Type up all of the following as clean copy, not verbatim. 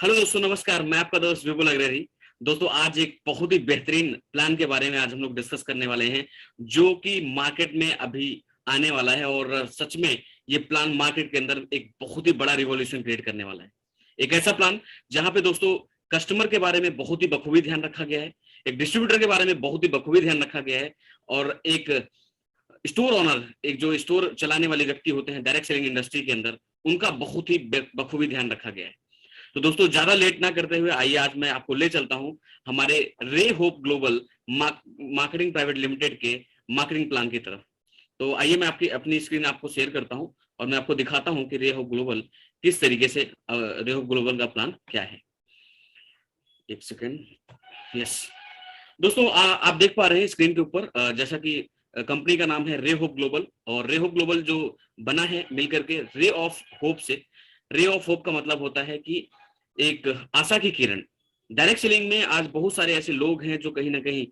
Hello दोस्तों, नमस्कार। मैं आपका दोस्त विपुल अग्रहरी। दोस्तों, आज एक बहुत ही बेहतरीन प्लान के बारे में आज हम लोग डिस्कस करने वाले हैं, जो कि मार्केट में अभी आने वाला है। और सच में ये प्लान मार्केट के अंदर एक बहुत ही बड़ा रिवॉल्यूशन क्रिएट करने वाला है। एक ऐसा प्लान जहां पे दोस्तों कस्टमर के बारे में बहुत ही बखूबी ध्यान रखा गया है, एक डिस्ट्रीब्यूटर के बारे में बहुत ही बखूबी ध्यान रखा गया है, और एक स्टोर ओनर, एक जो स्टोर चलाने वाले व्यक्ति होते हैं डायरेक्ट सेलिंग इंडस्ट्री के अंदर, उनका बहुत ही बखूबी ध्यान रखा गया है। तो दोस्तों, ज्यादा लेट ना करते हुए आइए आज मैं आपको ले चलता हूं हमारे रे hope global marketing private limited के मार्केटिंग प्लान की तरफ। तो आइए मैं आपकी अपनी स्क्रीन आपको शेयर करता हूं और मैं आपको दिखाता हूं कि रे होप ग्लोबल किस तरीके से रे होप ग्लोबल का प्लान क्या है। एक सेकेंड। यस दोस्तों, आप देख पा रहे हैं स्क्रीन के ऊपर, जैसा कि कंपनी का नाम है रे होप ग्लोबल, और रे होप ग्लोबल जो बना है मिलकर के रे ऑफ होप से। रे ऑफ होप का मतलब होता है कि एक आशा की किरण। डायरेक्ट सेलिंग में आज बहुत सारे ऐसे लोग हैं जो कहीं ना कहीं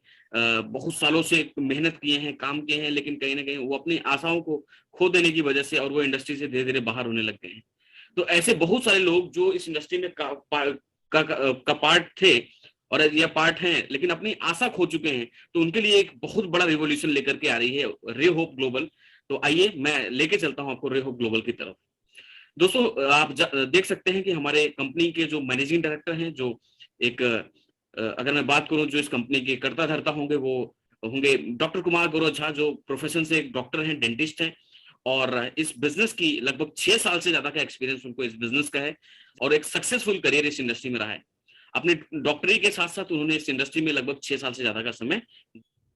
बहुत सालों से मेहनत किए हैं, काम किए हैं, लेकिन कहीं ना कहीं वो अपनी आशाओं को खो देने की वजह से और वो इंडस्ट्री से धीरे धीरे बाहर होने लग गए हैं। तो ऐसे बहुत सारे लोग जो इस इंडस्ट्री में का पार्ट थे और या पार्ट हैं, लेकिन अपनी आशा खो चुके हैं, तो उनके लिए एक बहुत बड़ा रिवॉल्यूशन लेकर के आ रही है रे होप ग्लोबल। तो आइए मैं लेके चलता हूं आपको रे होप ग्लोबल की तरफ। दोस्तों, आप देख सकते हैं कि हमारे कंपनी के जो मैनेजिंग डायरेक्टर हैं, जो एक अगर मैं बात करूं जो इस कंपनी के कर्ता धर्ता होंगे, वो होंगे डॉक्टर कुमार गौरव झा, जो प्रोफेशन से एक डॉक्टर हैं, डेंटिस्ट हैं, और इस बिजनेस की लगभग 6 साल से ज्यादा का एक्सपीरियंस उनको इस बिजनेस का है, और एक सक्सेसफुल करियर इस इंडस्ट्री में रहा है। अपने डॉक्टरी के साथ साथ उन्होंने इस इंडस्ट्री में लगभग 6 साल से ज्यादा का समय।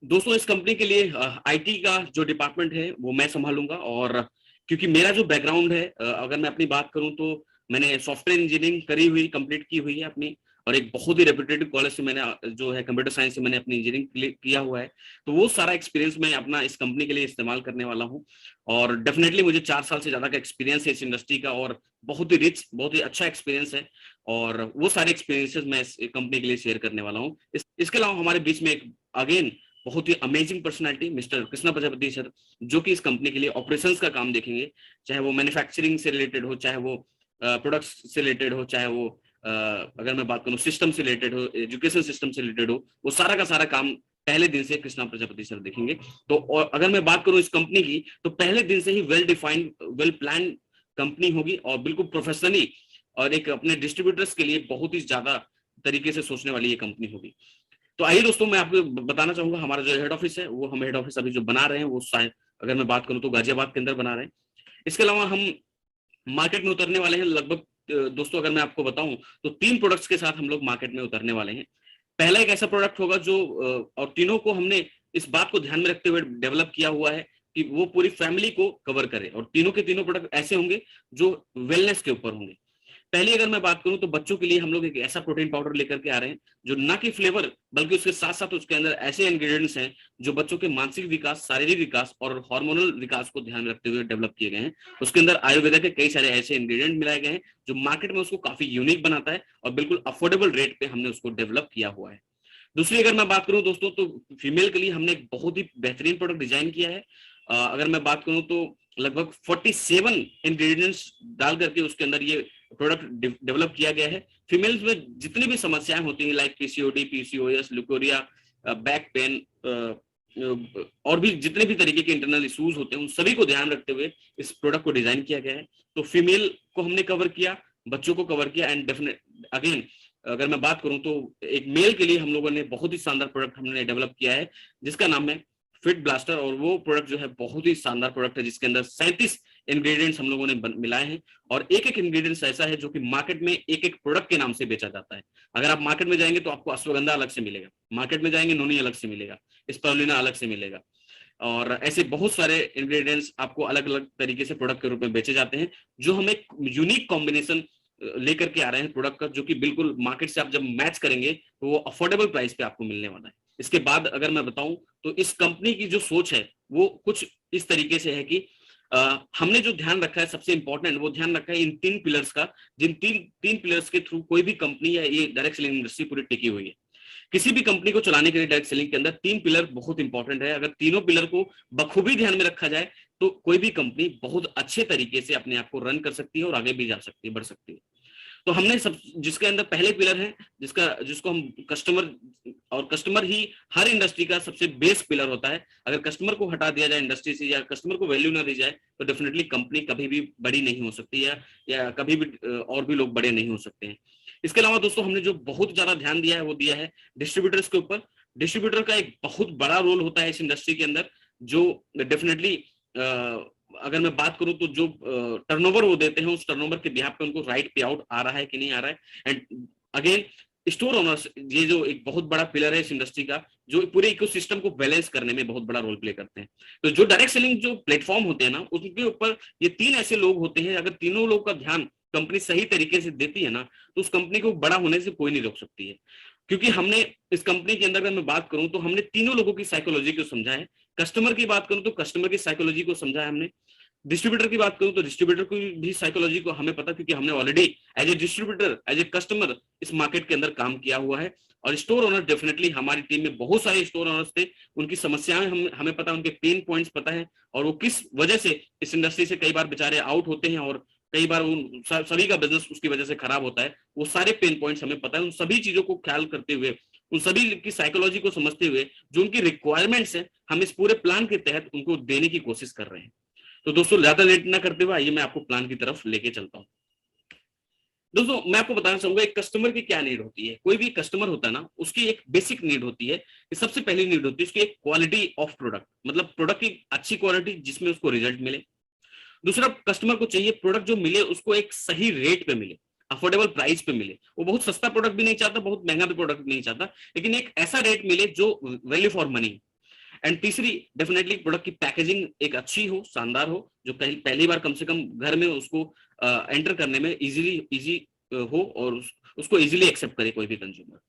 दोस्तों, इस कंपनी के लिए आईटी का जो डिपार्टमेंट है वो मैं संभालूंगा, और क्योंकि मेरा जो बैकग्राउंड है, अगर मैं अपनी बात करूं तो मैंने सॉफ्टवेयर इंजीनियरिंग करी हुई, कंप्लीट की हुई है अपनी, और एक बहुत ही रेपुटेड कॉलेज से मैंने जो है कंप्यूटर साइंस से मैंने अपनी इंजीनियरिंग किया हुआ है। तो वो सारा एक्सपीरियंस मैं अपना इस कंपनी के लिए इस्तेमाल करने वाला हूँ। और डेफिनेटली मुझे 4 साल से ज्यादा का एक्सपीरियंस है इस इंडस्ट्री का, और बहुत ही रिच, बहुत ही अच्छा एक्सपीरियंस है, और वो सारे एक्सपीरियंसेस मैं इस कंपनी के लिए शेयर करने वाला हूँ। इसके अलावा हमारे बीच में एक अगेन बहुत ही amazing personality mister Krishna Prajapati sir, जो कि इस कंपनी के लिए ऑपरेशंस का काम देखेंगे, चाहे वो मैन्युफैक्चरिंग से रिलेटेड हो, चाहे वो प्रोडक्ट्स से रिलेटेड हो, चाहे वो अगर मैं बात करूं सिस्टम से रिलेटेड हो, एजुकेशन सिस्टम से रिलेटेड हो, वो सारा का सारा काम पहले दिन से कृष्णा प्रजापति सर देखेंगे। तो और अगर मैं बात करूं इस कंपनी की, तो पहले दिन से ही well defined, well plan company होगी, और बिल्कुल प्रोफेशनली, और एक अपने डिस्ट्रीब्यूटर्स के लिए बहुत ही ज्यादा तरीके से सोचने वाली ये कंपनी होगी। तो आइए दोस्तों, मैं आपको बताना चाहूंगा हमारा जो हेड ऑफिस है, वो हम हेड ऑफिस अभी जो बना रहे हैं वो शायद अगर मैं बात करूं तो गाजियाबाद के अंदर बना रहे हैं। इसके अलावा हम मार्केट में उतरने वाले हैं लगभग, दोस्तों अगर मैं आपको बताऊं तो 3 प्रोडक्ट्स के साथ हम लोग मार्केट में उतरने वाले हैं। पहला एक ऐसा प्रोडक्ट होगा जो और तीनों को हमने इस बात को ध्यान में रखते हुए डेवलप किया हुआ है कि वो पूरी फैमिली को कवर करे, और तीनों के तीनों प्रोडक्ट ऐसे होंगे जो वेलनेस के ऊपर होंगे। पहली अगर मैं बात करूं तो बच्चों के लिए हम लोग एक ऐसा प्रोटीन पाउडर लेकर के आ रहे हैं जो ना कि फ्लेवर, बल्कि उसके साथ साथ उसके अंदर ऐसे इंग्रेडिएंट्स हैं जो बच्चों के मानसिक विकास, शारीरिक विकास और हार्मोनल विकास को ध्यान में रखते हुए डेवलप किए गए हैं। उसके अंदर आयुर्वेदा के कई सारे ऐसे इंग्रेडिएंट मिलाए गए हैं जो मार्केट में उसको काफी यूनिक बनाता है, और बिल्कुल अफोर्डेबल रेट पे हमने उसको डेवलप किया हुआ है। दूसरी अगर मैं बात करूं दोस्तों, तो फीमेल के लिए हमने एक बहुत ही बेहतरीन प्रोडक्ट डिजाइन किया है। अगर मैं बात करूं तो लगभग 47 इंग्रेडिएंट्स डाल करके उसके अंदर ये प्रोडक्ट डेवलप किया गया है। फीमेल्स में जितनी भी समस्याएं होती हैं, like PCOD, PCOS, leucorrhoea, back pain, और भी जितने भी तरीके के इंटरनल इश्यूज होते हैं, उन सभी को ध्यान रखते हुए इस प्रोडक्ट को डिजाइन किया गया है। तो फीमेल को हमने कवर किया, बच्चों को कवर किया, एंड डेफिनेट अगेन अगर मैं बात करूं तो एक मेल के लिए हम लोगों ने बहुत ही शानदार प्रोडक्ट हमने डेवलप किया है जिसका नाम है फिट ब्लास्टर। और वो प्रोडक्ट जो है बहुत ही शानदार प्रोडक्ट है जिसके अंदर 37 इंग्रेडिएंट्स हम लोगों ने मिलाए हैं, और एक एक इंग्रेडिएंट्स ऐसा है जो कि मार्केट में एक एक प्रोडक्ट के नाम से बेचा जाता है। अगर आप मार्केट में जाएंगे तो आपको अश्वगंधा अलग से मिलेगा, मार्केट में जाएंगे नोनी अलग से मिलेगा, स्पारुलिना अलग से मिलेगा, और ऐसे बहुत सारे इंग्रेडिएंट्स आपको अलग अलग तरीके से प्रोडक्ट के रूप में बेचे जाते हैं, जो हम एक यूनिक कॉम्बिनेशन लेकर के आ रहे हैं प्रोडक्ट का, जो कि बिल्कुल मार्केट से आप जब मैच करेंगे तो वो अफोर्डेबल प्राइस पे आपको मिलने वाला है। इसके बाद अगर मैं बताऊं तो इस कंपनी की जो सोच है वो कुछ इस तरीके से है कि हमने जो ध्यान रखा है, सबसे इंपॉर्टेंट वो ध्यान रखा है इन 3 पिलर्स का, जिन तीन पिलर्स के थ्रू कोई भी कंपनी है, ये डायरेक्ट सेलिंग इंडस्ट्री पूरी टिकी हुई है। किसी भी कंपनी को चलाने के लिए डायरेक्ट सेलिंग के अंदर 3 पिलर बहुत इंपॉर्टेंट है। अगर तीनों पिलर को बखूबी ध्यान में रखा जाए तो कोई भी कंपनी बहुत अच्छे तरीके से अपने आप को रन कर सकती है और आगे भी जा सकती है, बढ़ सकती है। तो हमने सब जिसके अंदर पहले पिलर है, जिसको हम कस्टमर, और कस्टमर ही हर इंडस्ट्री का सबसे बेस पिलर होता है। अगर कस्टमर को हटा दिया जाए इंडस्ट्री से, या कस्टमर को वैल्यू ना दी जाए, तो डेफिनेटली कंपनी कभी भी बड़ी नहीं हो सकती, या कभी भी और भी लोग बड़े नहीं हो सकते हैं। इसके अलावा दोस्तों हमने जो बहुत ज्यादा ध्यान दिया है वो दिया है डिस्ट्रीब्यूटर्स के ऊपर। डिस्ट्रीब्यूटर का एक बहुत बड़ा रोल होता है इस इंडस्ट्री के अंदर, जो डेफिनेटली अगर मैं बात करूं तो जो टर्नओवर वो देते हैं, उस टर्नओवर के बिहाफ पे उनको राइट पे आउट आ रहा है कि नहीं आ रहा है। एंड अगेन स्टोर ओनर्स, ये जो एक बहुत बड़ा पिलर है इस इंडस्ट्री का, जो पूरे इकोसिस्टम को बैलेंस करने में बहुत बड़ा रोल प्ले करते हैं। तो जो डायरेक्ट सेलिंग जो प्लेटफॉर्म होते हैं ना, उसके ऊपर ये तीन ऐसे लोग होते हैं, अगर तीनों लोग का ध्यान कंपनी सही तरीके से देती है ना, तो उस कंपनी को बड़ा होने से कोई नहीं रोक सकती है। क्योंकि हमने इस कंपनी के अंदर अगर मैं बात करूं तो हमने तीनों लोगों की साइकोलॉजी को समझा है। कस्टमर की बात करूं तो कस्टमर की साइकोलॉजी को समझा है हमने। डिस्ट्रीब्यूटर की बात करूं तो डिस्ट्रीब्यूटर की भी साइकोलॉजी को हमें पता, क्योंकि हमने already as a distributor, as a customer इस मार्केट के अंदर काम किया हुआ है। और स्टोर ओनर, डेफिनेटली हमारी टीम में बहुत सारे स्टोर ओनर्स थे, उनकी समस्याएं हमें पता, उनके पेन पॉइंट्स पता है, और वो किस वजह से इस इंडस्ट्री से कई बार बेचारे आउट होते हैं, और कई बार उन सभी का बिजनेस उसकी वजह से खराब होता है। वो सारे पेन पॉइंट्स हमें पता है। उन सभी चीजों को ख्याल करते हुए, उन सभी की साइकोलॉजी को समझते हुए, जो उनकी रिक्वायरमेंट्स है, हम इस पूरे प्लान के तहत उनको देने की कोशिश कर रहे हैं। तो दोस्तों ज्यादा लेट ना करते हुए आइए मैं आपको प्लान की तरफ लेके चलता हूँ। दोस्तों मैं आपको बताना चाहूंगा एक कस्टमर की क्या नीड होती है। कोई भी कस्टमर होता है ना, उसकी एक बेसिक नीड होती है कि सबसे पहली नीड होती है उसकी एक क्वालिटी ऑफ प्रोडक्ट, मतलब प्रोडक्ट की अच्छी क्वालिटी जिसमें उसको रिजल्ट मिले। दूसरा, कस्टमर को चाहिए प्रोडक्ट जो मिले उसको एक सही रेट पे मिले, अफोर्डेबल प्राइस पे मिले। वो बहुत सस्ता प्रोडक्ट भी नहीं चाहता, बहुत महंगा भी प्रोडक्ट नहीं चाहता, लेकिन एक ऐसा रेट मिले जो वैल्यू फॉर मनी। एंड तीसरी, डेफिनेटली प्रोडक्ट की पैकेजिंग एक अच्छी हो, शानदार हो, जो पहली बार कम से कम घर में उसको एंटर करने में इजी हो, और उसको इजीली एक्सेप्ट करे कोई भी कंज्यूमर।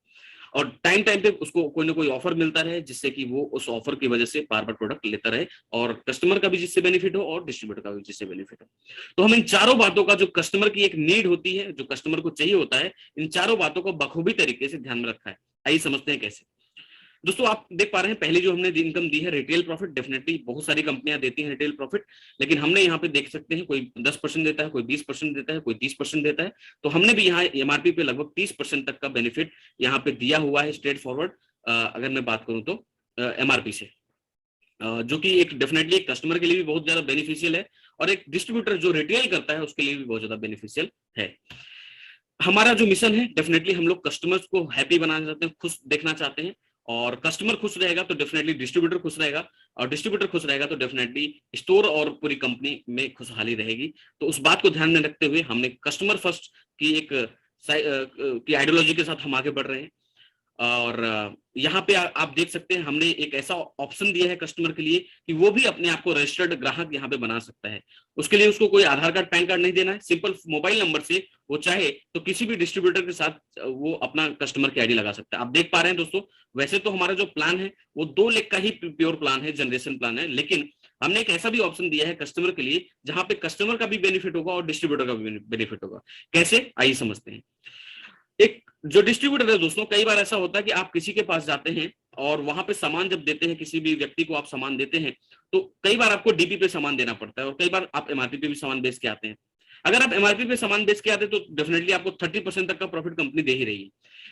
और टाइम टाइम पे उसको कोई ना कोई ऑफर मिलता रहे, जिससे कि वो उस ऑफर की वजह से बार बार प्रोडक्ट लेता रहे, और कस्टमर का भी जिससे बेनिफिट हो और डिस्ट्रीब्यूटर का भी जिससे बेनिफिट हो। तो हम इन चारों बातों का, जो कस्टमर की एक नीड होती है, जो कस्टमर को चाहिए होता है, इन चारों बातों को बखूबी तरीके से ध्यान में रखा है। आइए समझते हैं कैसे। दोस्तों आप देख पा रहे हैं, पहले जो हमने इनकम दी है रिटेल प्रॉफिट। डेफिनेटली बहुत सारी कंपनियां देती हैं रिटेल प्रॉफिट, लेकिन हमने यहाँ पे देख सकते हैं कोई 10% देता है, कोई 20% देता है, कोई 30% देता है। तो हमने भी यहाँ एमआरपी पे लगभग 30% तक का बेनिफिट यहाँ पे दिया हुआ है स्ट्रेट फॉरवर्ड, अगर मैं बात करूँ तो एमआरपी से, जो कि एक डेफिनेटली एक कस्टमर के लिए भी बहुत ज्यादा बेनिफिशियल है, और एक डिस्ट्रीब्यूटर जो रिटेल करता है उसके लिए भी बहुत ज्यादा बेनिफिशियल है। हमारा जो मिशन है, डेफिनेटली हम लोग कस्टमर्स को हैप्पी बनाना चाहते हैं, खुश देखना चाहते हैं, और कस्टमर खुश रहेगा तो डेफिनेटली डिस्ट्रीब्यूटर खुश रहेगा, और डिस्ट्रीब्यूटर खुश रहेगा तो डेफिनेटली स्टोर और पूरी कंपनी में खुशहाली रहेगी। तो उस बात को ध्यान में रखते हुए हमने कस्टमर फर्स्ट की एक की आइडियोलॉजी के साथ हम आगे बढ़ रहे हैं। और यहाँ पे आप देख सकते हैं हमने एक ऐसा ऑप्शन दिया है कस्टमर के लिए कि वो भी अपने आप को रजिस्टर्ड ग्राहक यहाँ पे बना सकता है। उसके लिए उसको कोई आधार कार्ड, पैन कार्ड नहीं देना है, सिंपल मोबाइल नंबर से वो चाहे तो किसी भी डिस्ट्रीब्यूटर के साथ वो अपना कस्टमर की आईडी लगा सकता है। आप देख पा रहे हैं दोस्तों, वैसे तो हमारा जो प्लान है वो 2 लाख का ही प्योर प्लान है, जनरेशन प्लान है, लेकिन हमने एक ऐसा भी ऑप्शन दिया है कस्टमर के लिए जहां पे कस्टमर का भी बेनिफिट होगा और डिस्ट्रीब्यूटर का भी बेनिफिट होगा। कैसे, आइए समझते हैं। एक जो डिस्ट्रीब्यूटर है दोस्तों, कई बार ऐसा होता है कि आप किसी के पास जाते हैं और वहां पे सामान जब देते हैं, किसी भी व्यक्ति को आप सामान देते हैं, तो कई बार आपको डीपी पे सामान देना पड़ता है, और कई बार आप एमआरपी पे भी सामान बेच के आते हैं। अगर आप एमआरपी पे सामान बेच के आते हैं तो डेफिनेटली आपको 30% तक का प्रॉफिट कंपनी दे ही रही है।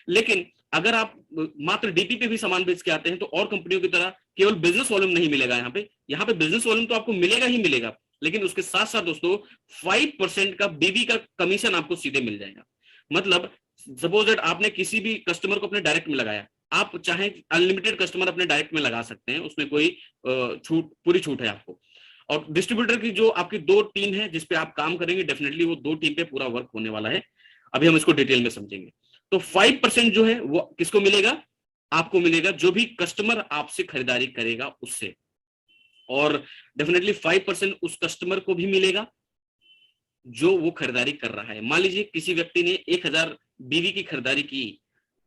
लेकिन अगर आप मात्र डीपी पे भी सामान बेच के आते हैं तो और कंपनियों की तरह केवल बिजनेस वॉल्यूम नहीं मिलेगा। यहाँ पे बिजनेस वॉल्यूम तो आपको मिलेगा ही मिलेगा, लेकिन उसके साथ साथ दोस्तों 5% का बीबी का कमीशन आपको सीधे मिल जाएगा। मतलब सपोज दैट आपने किसी भी कस्टमर को अपने डायरेक्ट में लगाया, आप चाहे अनलिमिटेड कस्टमर अपने डायरेक्ट में लगा सकते हैं, उसमें कोई पूरी छूट है आपको। और डिस्ट्रीब्यूटर की जो आपकी 2 टीम है जिसपे आप काम करेंगे, डेफिनेटली वो 2 टीम पे पूरा वर्क होने वाला है। अभी हम इसको डिटेल में समझेंगे। तो 5% जो है वो किसको मिलेगा, आपको मिलेगा, जो भी कस्टमर आपसे खरीदारी करेगा उससे। और डेफिनेटली 5% उस कस्टमर को भी मिलेगा जो वो खरीदारी कर रहा है। मान लीजिए किसी व्यक्ति ने 1000 बीवी की खरीदारी की,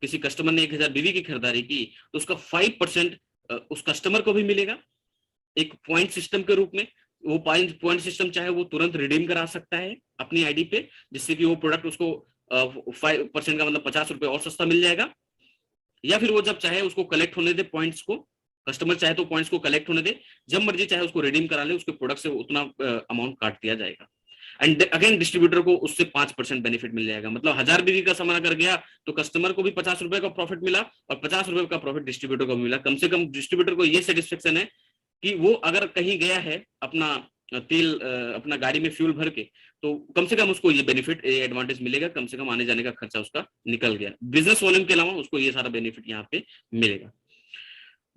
किसी कस्टमर ने 1000 बीवी की खरीदारी की, तो उसका 5% उस कस्टमर को भी मिलेगा एक पॉइंट सिस्टम के रूप में। वो पॉइंट सिस्टम चाहे वो तुरंत रिडीम करा सकता है अपनी आईडी पे, जिससे कि वो प्रोडक्ट उसको 5% का मतलब 50 रुपए और सस्ता मिल जाएगा। या फिर वो जब चाहे उसको कलेक्ट होने दे पॉइंट्स को, कस्टमर चाहे तो पॉइंट्स को कलेक्ट होने दे, जब मर्जी चाहे उसको रिडीम करा ले, उसके प्रोडक्ट से उतना अमाउंट काट दिया जाएगा। एंड अगेन डिस्ट्रीब्यूटर को उससे 5% बेनिफिट मिल जाएगा। मतलब 1000 बीवी का सामान अगर गया तो कस्टमर को भी 50 रुपए का प्रॉफिट मिला और 50 रुपए का प्रॉफिट डिस्ट्रीब्यूटर को मिला। कम से कम डिस्ट्रीब्यूटर को ये सेटिस्फेक्शन है कि वो अगर कहीं गया है अपना तेल अपना गाड़ी में फ्यूल भर के, तो कम से कम उसको ये बेनिफिट एडवांटेज मिलेगा, कम से कम आने जाने का खर्चा उसका निकल गया। बिजनेस वॉल्यूम के अलावा उसको ये सारा बेनिफिट यहाँ पे मिलेगा।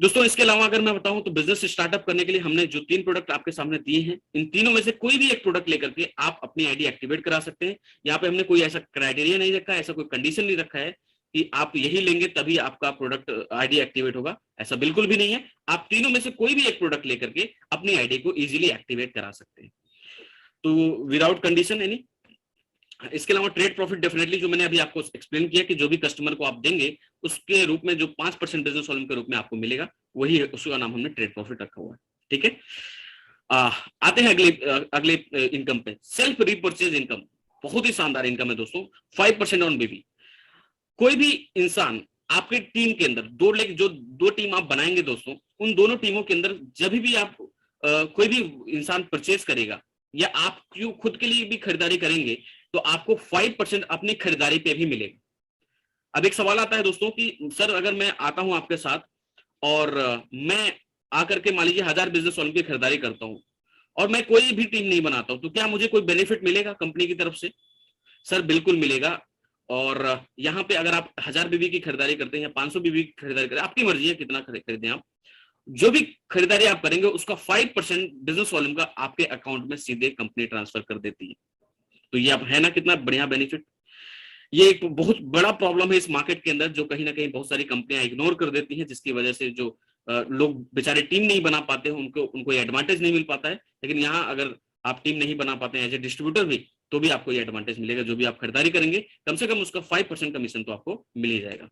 दोस्तों इसके अलावा अगर मैं बताऊं तो बिजनेस स्टार्टअप करने के लिए हमने जो 3 प्रोडक्ट आपके सामने दिए हैं, इन तीनों में से कोई भी एक प्रोडक्ट लेकर के आप अपनी आईडी एक्टिवेट करा सकते हैं। यहाँ पे हमने कोई ऐसा क्राइटेरिया नहीं रखा है, ऐसा कोई कंडीशन नहीं रखा है कि आप यही लेंगे तभी आपका प्रोडक्ट आईडी एक्टिवेट होगा, ऐसा बिल्कुल भी नहीं है। आप तीनों में से कोई भी एक प्रोडक्ट लेकर के अपनी आईडी को इजीली एक्टिवेट करा सकते हैं, तो विदाउट कंडीशन एनी। इसके अलावा ट्रेड प्रॉफिट डेफिनेटली जो मैंने अभी आपको एक्सप्लेन किया कि जो भी कस्टमर को आप देंगे उसके रूप में जो 5% बिजनेस वॉल्यूम के रूप में आपको मिलेगा, वही है, उसका नाम हमने ट्रेड प्रॉफिट रखा हुआ है। ठीक है, आते हैं अगले इनकम पे। सेल्फ रिपर्चेज इनकम बहुत ही शानदार इनकम है दोस्तों, 5% ऑन बेबी। कोई भी इंसान आपके टीम के अंदर जो दो टीम आप बनाएंगे दोस्तों, उन दोनों टीमों के अंदर जब भी आप कोई भी इंसान परचेज करेगा या आप क्यों खुद के लिए भी खरीदारी करेंगे तो आपको 5% अपनी खरीदारी पे भी मिलेगा। अब एक सवाल आता है दोस्तों कि सर अगर मैं आता हूं आपके साथ और मैं आकर के मान लीजिए 1000 बिजनेस वॉल्यूम की खरीदारी करता हूं और मैं कोई भी टीम नहीं बनाता हूं, तो क्या मुझे कोई बेनिफिट मिलेगा कंपनी की तरफ से? सर बिल्कुल मिलेगा। और यहाँ पे अगर आप 1000 बीबी की खरीदारी करते हैं या 500 बीबी की खरीदारी करते हैं, आपकी मर्जी है कितना खरीदें आप, जो भी खरीदारी आप करेंगे उसका 5% बिजनेस वॉल्यूम का आपके अकाउंट में सीधे कंपनी ट्रांसफर कर देती है। तो ये आप है ना कितना बढ़िया बेनिफिट। ये एक बहुत बड़ा प्रॉब्लम है इस मार्केट के अंदर जो कहीं ना कहीं बहुत सारी कंपनियां इग्नोर कर देती हैं, जिसकी वजह से जो लोग बेचारे टीम नहीं बना पाते हैं उनको ये एडवांटेज नहीं मिल पाता है। लेकिन यहाँ अगर आप टीम नहीं बना पाते हैं एज ए डिस्ट्रीब्यूटर भी, तो भी आपको ये एडवांटेज मिलेगा। जो भी आप खरीदारी करेंगे कम से कम उसका 5% कमीशन तो आपको मिल ही जाएगा।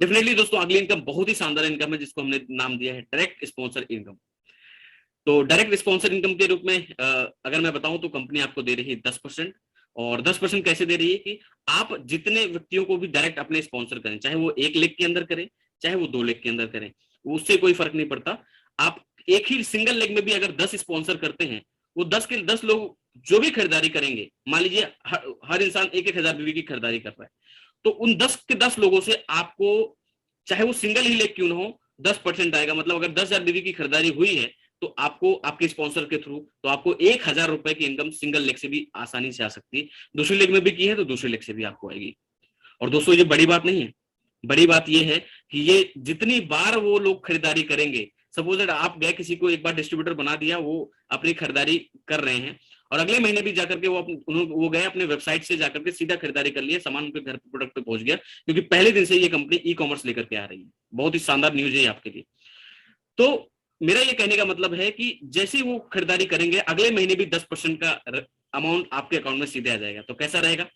डेफिनेटली दोस्तों अगली इनकम बहुत ही शानदार इनकम है जिसको हमने नाम दिया है डायरेक्ट स्पॉन्सर इनकम। तो डायरेक्ट स्पॉन्सर इनकम के रूप में अगर मैं बताऊं तो कंपनी आपको दे रही है 10%। और 10% कैसे दे रही है कि आप जितने व्यक्तियों को भी डायरेक्ट अपने स्पॉन्सर करें, चाहे वो 1 लाख के अंदर करें चाहे वो 2 लाख के अंदर करें, उससे कोई फर्क नहीं पड़ता। आप एक ही सिंगल लेग में भी अगर 10 स्पॉन्सर करते हैं, वो 10 के 10 लोग जो भी खरीदारी करेंगे, मान लीजिए हर इंसान 1,000 बीवी की खरीदारी कर रहा है, तो उन 10 के 10 लोगों से आपको चाहे वो सिंगल ही लेग क्यों ना हो 10% आएगा। मतलब अगर 10,000 बीवी की खरीदारी हुई है तो आपको आपके स्पॉन्सर के थ्रू तो आपको 1,000 रुपए की इनकम सिंगल लेग से भी आसानी से आ सकती है। दूसरी लेग में भी की है तो दूसरी लेग से भी आपको आएगी। और दोस्तों ये बड़ी बात नहीं है, बड़ी बात ये है कि ये जितनी बार वो लोग खरीदारी करेंगे, सपोज दैट आप गए किसी को एक बार डिस्ट्रीब्यूटर बना दिया, वो अपनी खरीदारी कर रहे हैं और अगले महीने भी जाकर के वो गए अपने वेबसाइट से जाकर के सीधा खरीदारी कर लिया, सामान उनके घर प्रोडक्ट पे पहुंच गया, क्योंकि पहले दिन से ये कंपनी ई कॉमर्स लेकर के आ रही है। बहुत ही शानदार न्यूज है आपके लिए। तो मेरा ये कहने का मतलब है कि जैसे वो खरीदारी करेंगे अगले महीने भी 10% का अमाउंट आपके अकाउंट में सीधे आ जाएगा। तो कैसा रहेगा,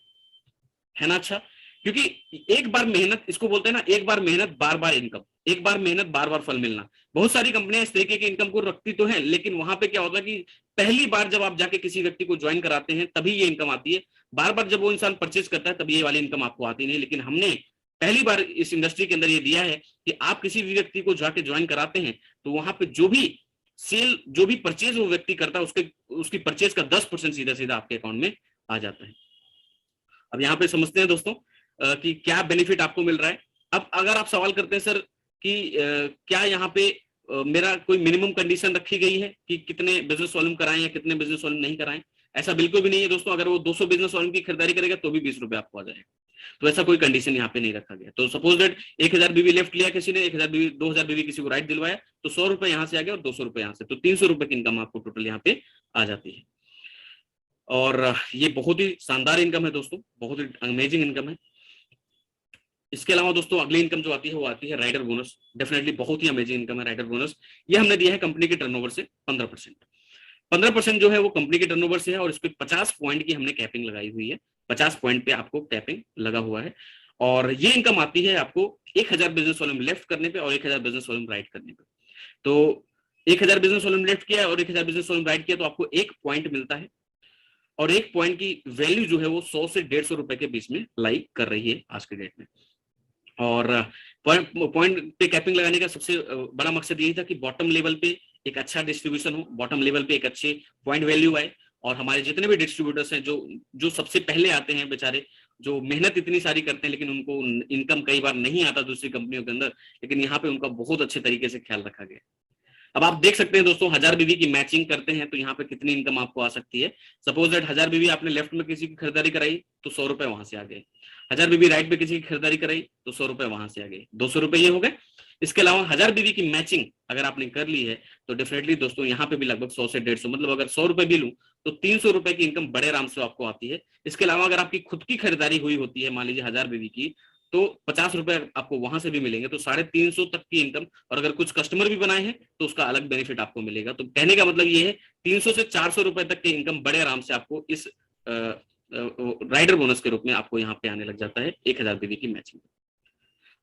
है ना अच्छा? क्योंकि एक बार मेहनत, इसको बोलते हैं ना, एक बार मेहनत बार बार इनकम, एक बार मेहनत बार बार फल मिलना। बहुत सारी कंपनियां इस तरीके की इनकम को रखती तो हैं, लेकिन वहां पे क्या होता है कि पहली बार जब आप जाके किसी व्यक्ति को ज्वाइन कराते हैं तभी ये इनकम आती है। बार बार जब वो इंसान परचेज करता है तब ये वाली इनकम आपको आती नहीं। लेकिन हमने पहली बार इस इंडस्ट्री के अंदर ये दिया है कि आप किसी भी व्यक्ति को जाके ज्वाइन कराते हैं तो वहां पे जो भी परचेज वो व्यक्ति करता है उसकी परचेज का 10% सीधा सीधा आपके अकाउंट में आ जाता है। अब यहाँ पे समझते हैं दोस्तों कि क्या बेनिफिट आपको मिल रहा है। अब अगर आप सवाल करते हैं सर कि क्या यहाँ पे मेरा कोई मिनिमम कंडीशन रखी गई है कि कितने बिजनेस वॉल्यूम कराएं या कितने बिजनेस वॉल्यूम नहीं कराएं, ऐसा बिल्कुल भी नहीं है दोस्तों। अगर वो 200 बिजनेस वॉल्यूम की खरीदारी करेगा तो भी 20 रुपए आपको आ जाएगा। तो ऐसा कोई कंडीशन यहाँ पे नहीं रखा गया। तो सपोज दैट 1,000 बीवी लेफ्ट लिया किसी ने, 1,000 बीवी 2,000 बीवी किसी को राइट दिलवाया, तो 100 रुपए यहाँ से आ गया और 200 रुपए यहाँ से, तो 300 रुपए की इनकम आपको टोटल यहाँ पे आ जाती है। और ये बहुत ही शानदार इनकम है दोस्तों, बहुत ही अमेजिंग इनकम है। इसके अलावा दोस्तों अगली इनकम जो आती है वो आती है राइडर बोनस। डेफिनेटली बहुत ही अमेजिंग इनकम है राइडर बोनस। ये हमने दिया है कंपनी के टर्नओवर से 15%। 15% जो है वो कंपनी के टर्नओवर से है और इसको 50 पॉइंट की हमने कैपिंग लगाई हुई है। 50 पॉइंट पे आपको कैपिंग लगा हुआ है और ये इनकम आती है आपको 1,000 बिजनेस वॉल्यूम लेफ्ट करने पे और 1,000 बिजनेस वॉल्यूम राइट करने पे। तो 1,000 बिजनेस वॉल्यूम लेफ्ट किया और 1,000 बिजनेस वॉल्यूम राइट किया तो आपको 1 पॉइंट मिलता है और 1 पॉइंट की वैल्यू जो है वो 100 से 150 रुपए के बीच में लाई कर रही है आज के डेट में। और पॉइंट पे कैपिंग लगाने का सबसे बड़ा मकसद यही था कि बॉटम लेवल पे एक अच्छा डिस्ट्रीब्यूशन हो, बॉटम लेवल पे एक अच्छे पॉइंट वैल्यू आए और हमारे जितने भी डिस्ट्रीब्यूटर्स हैं जो जो सबसे पहले आते हैं बेचारे, जो मेहनत इतनी सारी करते हैं लेकिन उनको इनकम कई बार नहीं आता दूसरी कंपनियों के अंदर, लेकिन यहाँ पे उनका बहुत अच्छे तरीके से ख्याल रखा गया। अब आप देख सकते हैं दोस्तों, 1000 बीवी की मैचिंग करते हैं तो यहाँ पे कितनी इनकम आपको आ सकती है। सपोज दैट 1000 बीवी आपने लेफ्ट में किसी की खरीदारी कराई तो 100 रुपए वहां से आ गए, 1000 बीवी राइट में किसी की खरीदारी कराई तो 100 रुपए वहां से आ गए, 200 रुपए ये हो गए। इसके अलावा 1000 बीवी की मैचिंग अगर आपने कर ली है तो डेफिनेटली दोस्तों यहाँ पे भी लगभग 100 से 150, मतलब अगर 100 रुपए भी लूं तो 300 रुपए की इनकम बड़े आराम से आपको आती है। इसके अलावा अगर आपकी खुद की खरीदारी हुई होती है मान लीजिए 1000 बीवी की, तो 50 रुपए आपको वहां से भी मिलेंगे, तो 350 तक की इनकम। और अगर कुछ कस्टमर भी बनाए हैं तो उसका अलग बेनिफिट आपको मिलेगा। तो कहने का मतलब ये है 300 से 400 रुपए तक की इनकम बड़े आराम से आपको इस राइडर बोनस के रूप में आपको यहाँ पे आने लग जाता है 1000 बीवी की मैचिंग।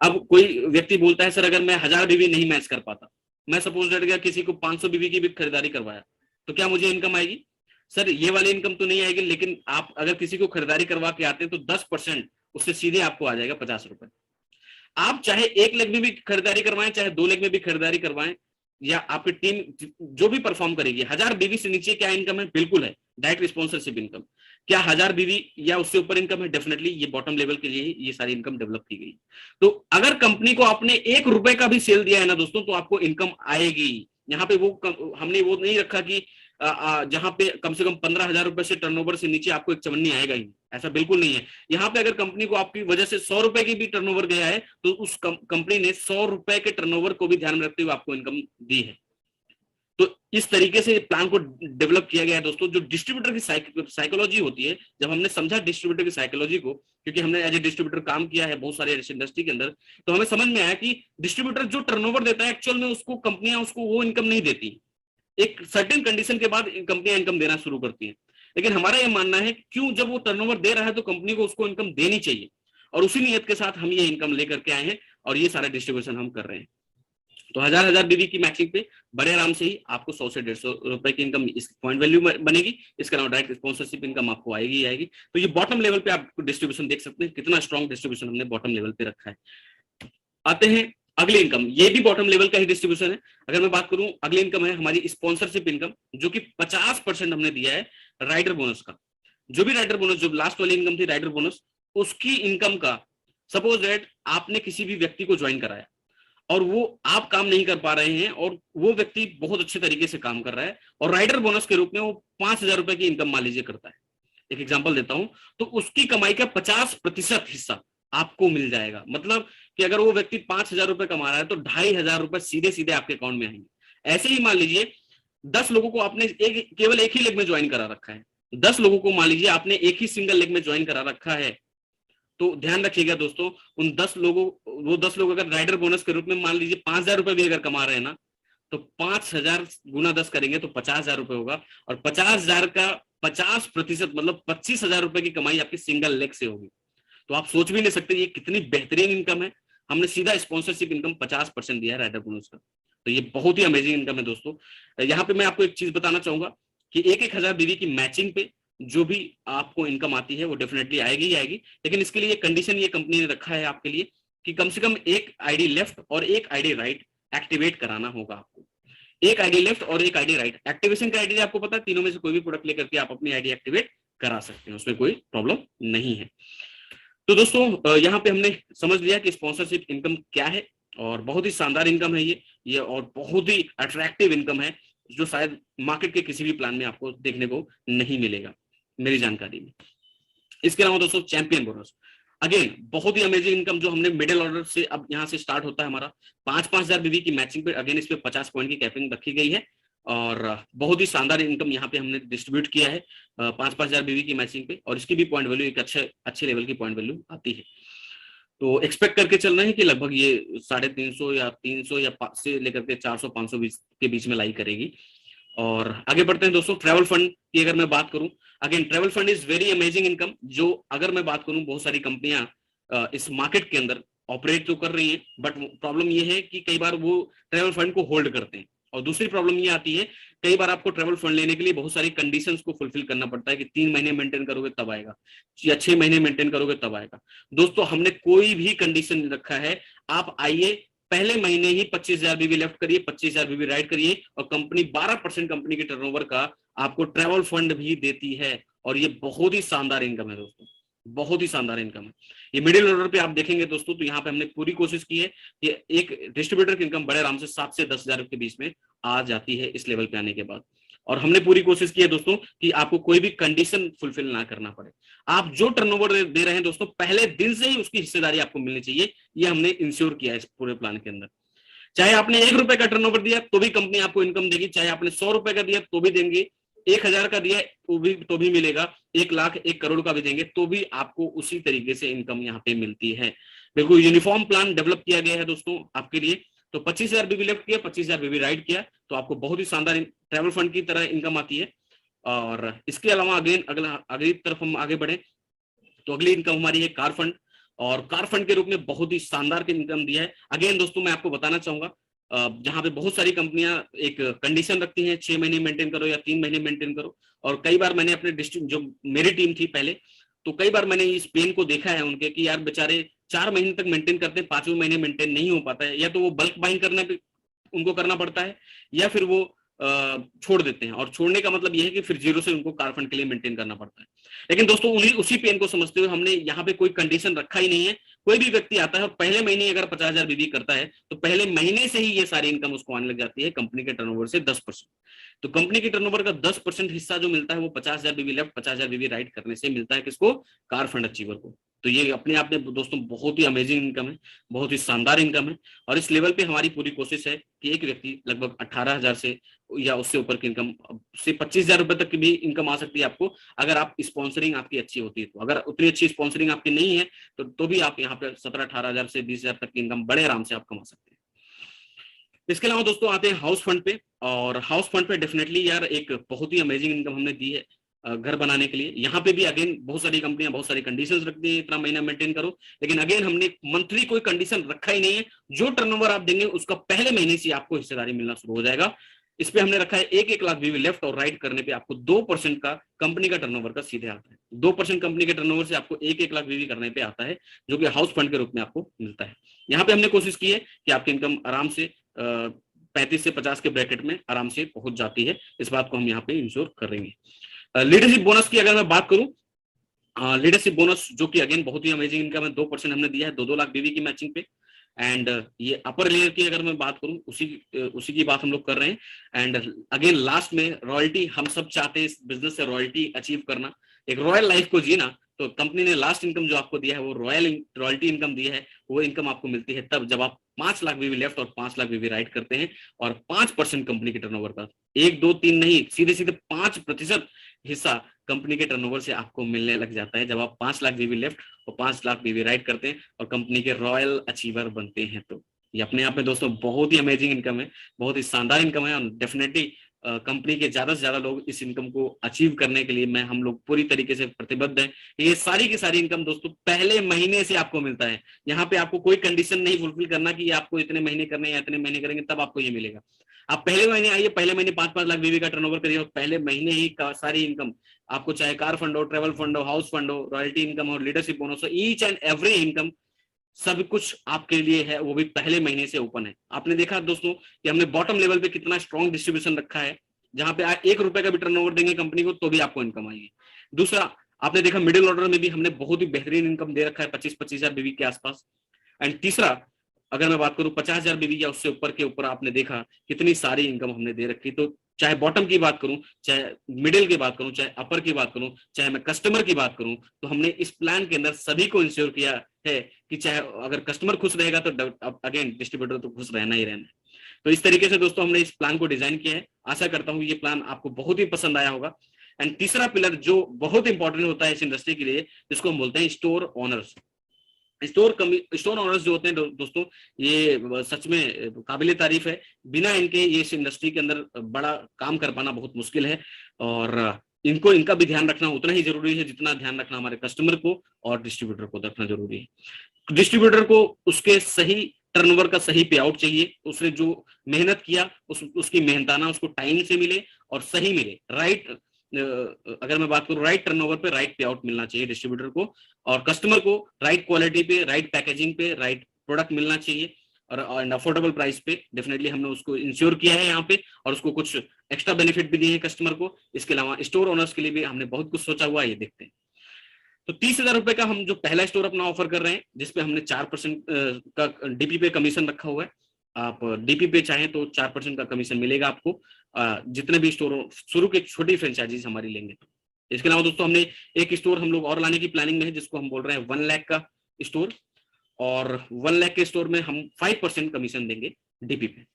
अब कोई व्यक्ति बोलता है सर अगर मैं 1000 बीवी नहीं मैच कर पाता, मैं सपोज डेट गया किसी को 500 बीवी की भी खरीदारी करवाया, तो क्या मुझे इनकम आएगी? सर ये वाली इनकम तो नहीं आएगी, लेकिन आप अगर किसी को खरीदारी करवा के आते हैं तो 10% उससे सीधे आपको आ जाएगा 50 रुपए। आप चाहे 1 लाख में भी खरीदारी करवाएं, चाहे 2 लाख में भी खरीदारी करवाएं, या आपकी टीम जो भी परफॉर्म करेगी, 1000 बीवी से नीचे क्या इनकम है? बिल्कुल है, डायरेक्ट स्पॉन्सरशिप इनकम। क्या 1000 बीवी या उससे ऊपर इनकम है? डेफिनेटली ये बॉटम लेवल के लिए ही ये सारी इनकम डेवलप की गई। तो अगर कंपनी को आपने 1 रुपए का भी सेल दिया है ना दोस्तों, तो आपको इनकम आएगी। यहाँ पे वो हमने वो नहीं रखा कि जहां पे कम से कम 15,000 रुपए से टर्नओवर से नीचे आपको एक चवन्नी आएगा ही, ऐसा बिल्कुल नहीं है। यहाँ पे अगर कंपनी को आपकी वजह से 100 रुपए की भी टर्नओवर गया है तो उस कंपनी ने 100 रुपए के टर्नओवर को भी ध्यान में रखते हुए आपको इनकम दी है। तो इस तरीके से प्लान को डेवलप किया गया है दोस्तों। जो डिस्ट्रीब्यूटर की साइकोलॉजी होती है, जब हमने समझा डिस्ट्रीब्यूटर की साइकोलॉजी को, क्योंकि हमने एज ए डिस्ट्रीब्यूटर काम किया है बहुत सारे इंडस्ट्री के अंदर, तो हमें समझ में आया कि डिस्ट्रीब्यूटर जो टर्नओवर देता है एक्चुअल में उसको कंपनियां उसको वो इनकम नहीं देती। एक सर्टेन कंडीशन के बाद कंपनियां इनकम देना शुरू करती हैं। लेकिन हमारा यह मानना है क्यों जब वो टर्नओवर दे रहा है तो कंपनी को उसको इनकम देनी चाहिए, और उसी नियत के साथ हम ये इनकम लेकर के आए हैं और ये सारा डिस्ट्रीब्यूशन हम कर रहे हैं। तो 1000 बीवी की मैचिंग पे बड़े आराम से ही आपको 100 से 150 रुपए की इनकम इस पॉइंट वैल्यू बनेगी। इसके अलावा डायरेक्ट स्पॉन्सरशिप इनकम आपको आएगी आएगी। तो ये बॉटम लेवल पे आप डिस्ट्रीब्यूशन देख सकते हैं, कितना स्ट्रॉन्ग डिस्ट्रीब्यूशन हमने बॉटम लेवल पे रखा है। आते हैं अगली इनकम, ये भी बॉटम लेवल का ही डिस्ट्रीब्यूशन है। अगर मैं बात करूं, अगली इनकम है हमारी स्पॉन्सरशिप इनकम, जो कि 50% हमने दिया है राइडर बोनस का। जो भी राइडर बोनस, जो लास्ट वाली इनकम थी राइडर बोनस, उसकी इनकम का सपोज दैट आपने किसी भी व्यक्ति को ज्वाइन कराया और वो आप काम नहीं कर पा रहे हैं और वो व्यक्ति बहुत अच्छे तरीके से काम कर रहा है और राइडर बोनस के रूप में वो 5,000 रुपए की इनकम मान लीजिए करता है, एक एग्जांपल देता हूं, तो उसकी कमाई का 50% हिस्सा आपको मिल जाएगा। मतलब कि अगर वो व्यक्ति 5,000 रुपए कमा रहा है तो 2,500 रुपए सीधे सीधे आपके अकाउंट में आएंगे। ऐसे ही मान लीजिए 10 लोगों को आपने केवल एक ही लेग में ज्वाइन करा रखा है, 10 लोगों को मान लीजिए आपने एक ही सिंगल लेग में ज्वाइन करा रखा है, तो ध्यान रखिएगा दोस्तों, उन 10 लोगों, वो 10 लोग अगर राइडर बोनस के रूप में मान लीजिए 5,000 रुपए भी अगर कमा रहे हैं ना, तो 5,000 गुना 10 करेंगे तो 50,000 रुपए होगा, और 50,000 का 50% मतलब 25,000 रुपए की कमाई आपकी सिंगल लेग से होगी। तो आप सोच भी नहीं सकते ये कितनी बेहतरीन इनकम है। हमने सीधा स्पॉन्सरशिप इनकम 50% दिया है राइडर बोनस का, तो ये बहुत ही अमेजिंग इनकम है दोस्तों। यहाँ पे मैं आपको एक चीज बताना चाहूंगा कि 1,000 बीवी की मैचिंग पे जो भी आपको इनकम आती है वो डेफिनेटली आएगी ही आएगी। लेकिन इसके लिए कंडीशन ये कंपनी ने रखा है आपके लिए कि कम से कम एक आईडी लेफ्ट और एक आईडी राइट एक्टिवेट कराना होगा आपको। एक आईडी लेफ्ट और एक आईडी राइट। एक्टिवेशन क्राइटेरिया आपको पता है, तीनों में से कोई भी प्रोडक्ट लेकर के आप अपनी आईडी एक्टिवेट करा सकते हैं, उसमें कोई प्रॉब्लम नहीं है। तो दोस्तों यहाँ पे हमने समझ लिया कि स्पॉन्सरशिप इनकम क्या है, और बहुत ही शानदार इनकम है ये और बहुत ही अट्रैक्टिव इनकम है, जो शायद मार्केट के किसी भी प्लान में आपको देखने को नहीं मिलेगा मेरी जानकारी में। इसके अलावा दोस्तों चैंपियन बोनस, अगेन बहुत ही अमेजिंग इनकम, जो हमने मिडिल ऑर्डर से अब यहाँ से स्टार्ट होता है हमारा 5,000 बीवी की मैचिंग पे। अगेन इस पे 50 पॉइंट की कैपिंग रखी गई है और बहुत ही शानदार इनकम यहाँ पे हमने डिस्ट्रीब्यूट किया है 5,000 बीवी की मैचिंग पे, और इसकी भी पॉइंट वैल्यू एक अच्छे लेवल की पॉइंट वैल्यू आती है। तो एक्सपेक्ट करके चल रहे हैं कि लगभग ये 350 या 300 या से लेकर के 400-500 के बीच में लाई करेगी। और आगे बढ़ते हैं दोस्तों, ट्रैवल फंड की अगर मैं बात करूं, again travel fund is very amazing income, जो अगर मैं बात करूं बहुत सारी कंपनियां इस मार्केट के अंदर ऑपरेट तो कर रही हैं, बट प्रॉब्लम ये है कि कई बार वो ट्रैवल फंड को होल्ड करते हैं। और दूसरी प्रॉब्लम ये आती है, कई बार आपको ट्रैवल फंड लेने के लिए बहुत सारी कंडीशंस को फुलफिल करना पड़ता है कि 3 महीने मेंटेन करोगे तब आएगा, या 6 महीने मेंटेन करोगे तब आएगा। दोस्तों हमने कोई भी कंडीशन नहीं रखा है, आप आइए पहले महीने ही 25,000 बीवी लेफ्ट करिए, 25,000 बीवी राइट करिए, और कंपनी 12% कंपनी के टर्नओवर का आपको ट्रैवल फंड भी देती है, और ये बहुत ही शानदार इनकम है दोस्तों, बहुत ही शानदार इनकम है। ये मिडिल ऑर्डर पे आप देखेंगे दोस्तों, तो यहाँ पे हमने पूरी कोशिश की है कि एक डिस्ट्रीब्यूटर की इनकम बड़े आराम से 7 से 10 हजार के बीच में आ जाती है इस लेवल पे आने के बाद। और हमने पूरी कोशिश की है दोस्तों कि आपको कोई भी कंडीशन फुलफिल ना करना पड़े। आप जो टर्नओवर दे रहे हैं दोस्तों, पहले दिन से ही उसकी हिस्सेदारी आपको मिलनी चाहिए, ये हमने इंश्योर किया है इस पूरे प्लान के अंदर। चाहे आपने 1 रुपए का टर्नओवर दिया तो भी कंपनी आपको इनकम देगी, चाहे आपने 100 रुपए का दिया तो भी देंगे, 1,000 का दिया तो भी मिलेगा, 1 लाख 1 करोड़ का भी देंगे तो भी आपको उसी तरीके से इनकम यहाँ पे मिलती है। बिल्कुल यूनिफॉर्म प्लान डेवलप किया गया है दोस्तों आपके लिए। तो 25,000 बीबी लेफ्ट किया, 25,000 बीबी राइट किया, तो आपको बहुत ही शानदार ट्रैवल फंड की तरह इनकम आती है। और इसके अलावा अगली तरफ हम आगे बढ़े तो अगली इनकम हमारी है कार फंड। और कार फंड के रूप में बहुत ही शानदार की इनकम दिया है। अगेन दोस्तों मैं आपको बताना चाहूंगा, जहां पे बहुत सारी कंपनियां एक कंडीशन रखती हैं 6 महीने मेंटेन करो या 3 महीने मेंटेन करो, और कई बार मैंने अपने डिस्ट्रिक्ट जो मेरी टीम थी पहले, तो कई बार मैंने इस पेन को देखा है उनके कि यार बेचारे 4 महीने तक मेंटेन करते हैं, 5वें महीने मेंटेन नहीं हो पाता है, या तो वो बल्क बाइंग करने पे उनको करना पड़ता है, या फिर वो छोड़ देते हैं। और छोड़ने का मतलब ये है कि फिर जीरो से उनको कार फंड के लिए मेंटेन करना पड़ता है। लेकिन दोस्तों उसी पेन को समझते हुए हमने यहाँ पे कोई कंडीशन रखा ही नहीं है। कोई भी व्यक्ति आता है और पहले महीने अगर 50,000 बीबी करता है तो पहले महीने से ही ये सारी इनकम उसको आने लग जाती है कंपनी के टर्नओवर से 10%। तो कंपनी के टर्नओवर का 10% हिस्सा जो मिलता है वो 50,000 बीबी लेफ्ट 50,000 बीबी राइट करने से मिलता है किसको, कार फंड अचीवर को। तो ये अपने आप में दोस्तों बहुत ही अमेजिंग इनकम है, बहुत ही शानदार इनकम है। और इस लेवल पे हमारी पूरी कोशिश है कि एक व्यक्ति लगभग 18,000 से या उससे ऊपर की इनकम से 25,000 रुपए तक की भी इनकम आ सकती है आपको, अगर आप स्पॉन्सरिंग आपकी अच्छी होती है। तो अगर उतनी अच्छी स्पॉन्सरिंग आपकी नहीं है तो भी आप यहाँ पे 17-18,000 से 20,000 तक की इनकम बड़े आराम से आप कमा सकते हैं। इसके अलावा दोस्तों आते हैं हाउस फंड पे। और हाउस फंड पे डेफिनेटली यार एक बहुत ही अमेजिंग इनकम हमने दी है घर बनाने के लिए। यहाँ पे भी अगेन बहुत सारी कंपनियां बहुत सारी कंडीशंस रखती हैं, इतना महीना मेंटेन करो, लेकिन अगेन हमने मंथली कोई कंडीशन रखा ही नहीं है। जो टर्नओवर आप देंगे उसका पहले महीने से आपको हिस्सेदारी मिलना शुरू हो जाएगा। इस पे हमने रखा है 1-1 लाख बीवी लेफ्ट और राइट करने पे आपको 2% का कंपनी का टर्नओवर का सीधे आता है। 2% कंपनी के टर्नओवर से आपको 1-1 लाख बीवी करने पे आता है, जो कि हाउस फंड के रूप में आपको मिलता है। यहाँ पे हमने कोशिश की है कि आपकी इनकम आराम से 35 से 50 के ब्रैकेट में आराम से पहुंच जाती है। इस बात को हम यहाँ पे इंश्योर करेंगे। लीडरशिप बोनस की अगर मैं बात करूं, लीडरशिप बोनस जो कि अगेन बहुत ही अमेजिंग इनकम है, 2% हमने दिया है 2-2 लाख बीवी की मैचिंग पे। एंड ये अपर लेयर की अगर मैं बात करूं, उसी की बात हम लोग कर रहे हैं। एंड अगेन लास्ट में रॉयल्टी, हम सब चाहते हैं इस बिजनेस से रॉयल्टी अचीव करना, एक रॉयल लाइफ को जीना। तो कंपनी ने लास्ट इनकम जो आपको दिया है वो रॉयल्टी इनकम दी है। वो इनकम आपको मिलती है तब जब आप 5 लाख बीवी लेफ्ट और 5 लाख बीवी राइट करते हैं, और 5% कंपनी के टर्नओवर का, 1, 2, 3 नहीं, सीधे 5% हिस्सा कंपनी के टर्नओवर से आपको मिलने लग जाता है जब आप 5 लाख बीवी लेफ्ट और 5 लाख बीवी राइट करते हैं और कंपनी के रॉयल अचीवर बनते हैं। तो ये अपने आप में दोस्तों बहुत ही अमेजिंग इनकम है, बहुत ही शानदार इनकम है। और डेफिनेटली कंपनी के ज्यादा से ज्यादा लोग इस इनकम को अचीव करने के लिए हम लोग पूरी तरीके से प्रतिबद्ध हैं। ये सारी की सारी इनकम दोस्तों पहले महीने से आपको मिलता है। यहाँ पे आपको कोई कंडीशन नहीं फुलफिल करना कि आपको इतने महीने करने या इतने महीने करेंगे तब आपको ये मिलेगा। आप पहले महीने आइए, पहले महीने 5-5 लाख बीवी का टर्नओवर करिए और पहले महीने ही सारी इनकम आपको, चाहे कार फंड हो, ट्रेवल फंड हो, हाउस फंड हो, रॉयल्टी इनकम हो, लीडरशिप बोनस हो, ईच एंड एवरी इनकम सब कुछ आपके लिए है, वो भी पहले महीने से ओपन है। आपने देखा दोस्तों कि हमने बॉटम लेवल पे कितना स्ट्रॉन्ग डिस्ट्रीब्यूशन रखा है, जहां पे आप 1 रुपए का भी टर्नओवर देंगे कंपनी को तो भी आपको इनकम आएगी। दूसरा, आपने देखा मिडिल ऑर्डर में भी हमने बहुत ही बेहतरीन इनकम दे रखा है 25,000 बीवी के आसपास। एंड तीसरा, अगर मैं बात करूं 50,000 बीवी या उससे ऊपर के ऊपर, आपने देखा कितनी सारी इनकम हमने दे रखी। तो चाहे बॉटम की बात करूं, चाहे मिडिल की बात करूं, चाहे अपर की बात करूं, चाहे मैं कस्टमर की बात करूं, तो हमने इस प्लान के अंदर सभी को इंश्योर किया है कि चाहे अगर कस्टमर खुश रहेगा तो अगेन डिस्ट्रीब्यूटर तो खुश रहना ही रहना है। तो इस तरीके से दोस्तों हमने इस प्लान को डिजाइन किया है। आशा करता हूं ये प्लान आपको बहुत ही पसंद आया होगा। एंड तीसरा पिलर जो बहुत इंपॉर्टेंट होता है इस इंडस्ट्री के लिए, जिसको हम बोलते हैं स्टोर ओनर्स। स्टोर ओनर्स जो होते हैं दोस्तों, ये सच में काबिले तारीफ है। बिना इनके ये इस इंडस्ट्री के अंदर बड़ा काम कर पाना बहुत मुश्किल है। और इनका भी ध्यान रखना उतना ही जरूरी है जितना ध्यान रखना हमारे कस्टमर को और डिस्ट्रीब्यूटर को रखना जरूरी है। डिस्ट्रीब्यूटर को उसके सही टर्नओवर का सही पे आउट चाहिए, उसने जो मेहनत किया उसकी मेहनताना उसको टाइम से मिले और सही मिले। राइट, अगर मैं बात करूं राइट टर्नओवर पे राइट पे आउट मिलना चाहिए डिस्ट्रीब्यूटर को, और कस्टमर को राइट क्वालिटी पे, राइट पैकेजिंग पे, राइट प्रोडक्ट मिलना चाहिए। और अफोर्डेबल प्राइस पे डेफिनेटली हमने उसको इंश्योर किया है यहाँ पे, और उसको कुछ एक्स्ट्रा बेनिफिट भी दिए हैं कस्टमर को। इसके अलावा स्टोर ओनर्स के लिए भी हमने बहुत कुछ सोचा हुआ है, ये देखते हैं। तो 30,000 रुपए का हम जो पहला स्टोर अपना ऑफर कर रहे हैं, जिसपे हमने 4% का डीपी पे कमीशन रखा हुआ है। आप डीपी पे चाहें तो 4% का कमीशन मिलेगा आपको, जितने भी स्टोर शुरू के छोटी फ्रेंचाइजीज हमारी लेंगे तो। इसके अलावा दोस्तों हमने एक स्टोर हम लोग और लाने की प्लानिंग में है, जिसको हम बोल रहे हैं 1 लाख का स्टोर, और 1 लाख के स्टोर में हम 5% कमीशन देंगे डीपी पे।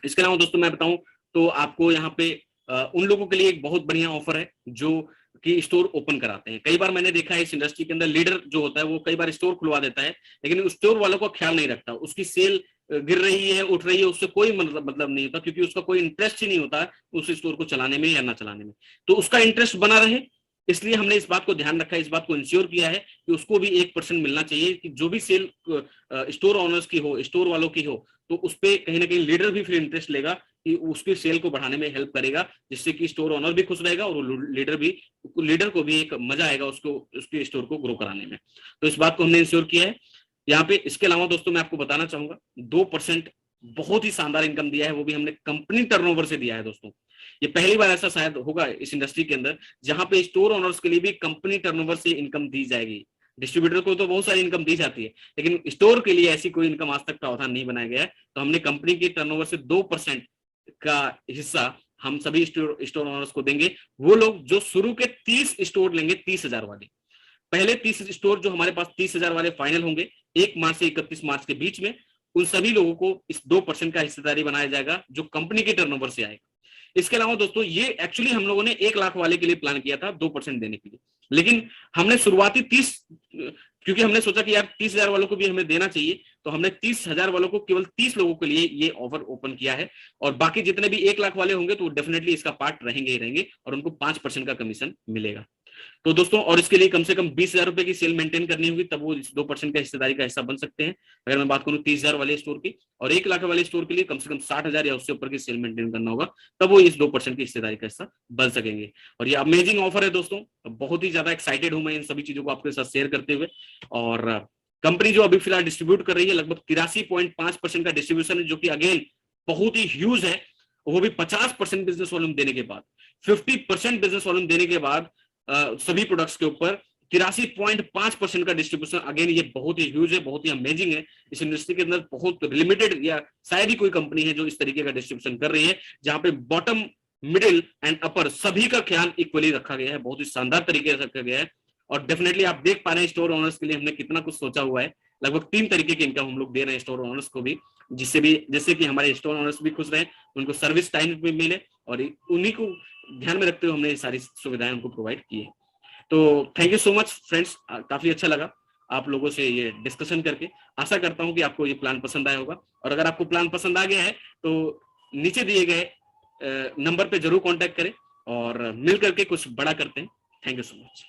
इसके अलावा दोस्तों मैं बताऊं तो आपको यहाँ पे उन लोगों के लिए एक बहुत बढ़िया ऑफर है जो कि स्टोर ओपन कराते हैं। कई बार मैंने देखा है इस इंडस्ट्री के अंदर लीडर जो होता है वो कई बार स्टोर खुलवा देता है, लेकिन स्टोर वालों का ख्याल नहीं रखता, उसकी सेल गिर रही है उठ रही है उससे कोई मतलब नहीं होता, क्योंकि उसका कोई इंटरेस्ट ही नहीं होता उस स्टोर को चलाने में या ना चलाने में। तो उसका इंटरेस्ट बना रहे, इसलिए हमने इस बात को ध्यान रखा है, इस बात को इंश्योर किया है कि उसको भी 1% मिलना चाहिए, कि जो भी सेल स्टोर ओनर्स की हो, स्टोर वालों की हो, तो उस पर कहीं ना कहीं लीडर भी फिर इंटरेस्ट लेगा कि उसकी सेल को बढ़ाने में हेल्प करेगा, जिससे कि स्टोर ओनर भी खुश रहेगा और लीडर को भी एक मजा आएगा उसको उसके स्टोर को ग्रो कराने में। तो इस बात को हमने इंश्योर किया है यहाँ पे। इसके अलावा दोस्तों मैं आपको बताना चाहूंगा 2% बहुत ही शानदार इनकम दिया है, वो भी हमने कंपनी टर्नओवर से दिया है दोस्तों। ये पहली बार ऐसा शायद होगा इस इंडस्ट्री के अंदर जहां पे स्टोर ओनर्स के लिए भी कंपनी टर्नओवर से इनकम दी जाएगी। डिस्ट्रीब्यूटर को तो बहुत सारी इनकम दी जाती है, लेकिन स्टोर के लिए ऐसी कोई इनकम आज तक प्रावधान नहीं बनाया गया है। तो हमने कंपनी की टर्नओवर से 2% का हिस्सा हम सभी स्टोर ओनर्स को देंगे, वो लोग जो शुरू के 30 स्टोर लेंगे 30,000 वाले। पहले 30 स्टोर जो हमारे पास 30,000 वाले फाइनल होंगे 1 मार्च से 31 मार्च के बीच में, उन सभी लोगों को इस 2% का हिस्सेदारी बनाया जाएगा जो कंपनी के टर्नओवर से आएगा। इसके अलावा दोस्तों ये एक्चुअली हम लोगों ने 1 लाख वाले के लिए प्लान किया था 2% देने के लिए, लेकिन हमने शुरुआती 30, क्योंकि हमने सोचा कि यार 30,000 वालों को भी हमें देना चाहिए, तो हमने 30,000 वालों को केवल 30 लोगों के लिए ये ऑफर ओपन किया है, और बाकी जितने भी 1 लाख वाले होंगे तो डेफिनेटली इसका पार्ट रहेंगे ही रहेंगे, और उनको 5% का कमीशन मिलेगा। तो दोस्तों और इसके लिए कम से कम 20,000 रुपए की सेल मेंटेन करनी होगी, तब वो 2% का हिस्सेदारी का हिस्सा बन सकते हैं। अगर मैं बात करूं 30,000 वाले स्टोर की, और 1 लाख वाले स्टोर के लिए कम से कम 60,000 या उससे ऊपर की सेल मेंटेन करना होगा, तब वो इस 2% की हिस्सेदारी का हिस्सा बन सकेंगे। और ये अमेजिंग ऑफर है दोस्तों, बहुत ही ज्यादा एक्साइटेड हूं मैं इन सभी चीजों को आपके साथ शेयर करते हुए। और कंपनी जो अभी फिलहाल डिस्ट्रीब्यूट कर रही है लगभग 83.5% का डिस्ट्रीब्यूशन है, जो कि अगेन बहुत ही ह्यूज है, वो भी 50% बिजनेस वॉल्यूम देने के बाद, 50% बिजनेस वॉल्यूम देने के बाद सभी प्रोडक्ट्स के ऊपर 83.5% का डिस्ट्रीब्यूशन। अगेन ये बहुत ही ह्यूज है, बहुत ही अमेजिंग है। इस इंडस्ट्री के अंदर बहुत लिमिटेड या शायद ही कोई कंपनी है जो इस तरीके का डिस्ट्रीब्यूशन कर रही है, जहां पे बॉटम, मिडिल एंड अपर सभी का ख्याल इक्वली रखा गया है, बहुत ही शानदार तरीके से रखा गया है। और डेफिनेटली आप देख पा रहे हैं स्टोर ओनर्स के लिए हमने कितना कुछ सोचा हुआ है। लगभग 3 तरीके की इनकम हम लोग दे रहे हैं स्टोर ओनर्स को भी, जिससे कि हमारे स्टोर ओनर्स भी खुश रहे, उनको सर्विस टाइम भी मिले, और उन्हीं को ध्यान में रखते हुए हमने ये सारी सुविधाएं उनको प्रोवाइड की है। तो thank you so much friends, काफी अच्छा लगा आप लोगों से ये डिस्कशन करके। आशा करता हूं कि आपको ये प्लान पसंद आया होगा, और अगर आपको प्लान पसंद आ गया है तो नीचे दिए गए नंबर पे जरूर कांटेक्ट करें और मिल करके कुछ बड़ा करते हैं। Thank you so much.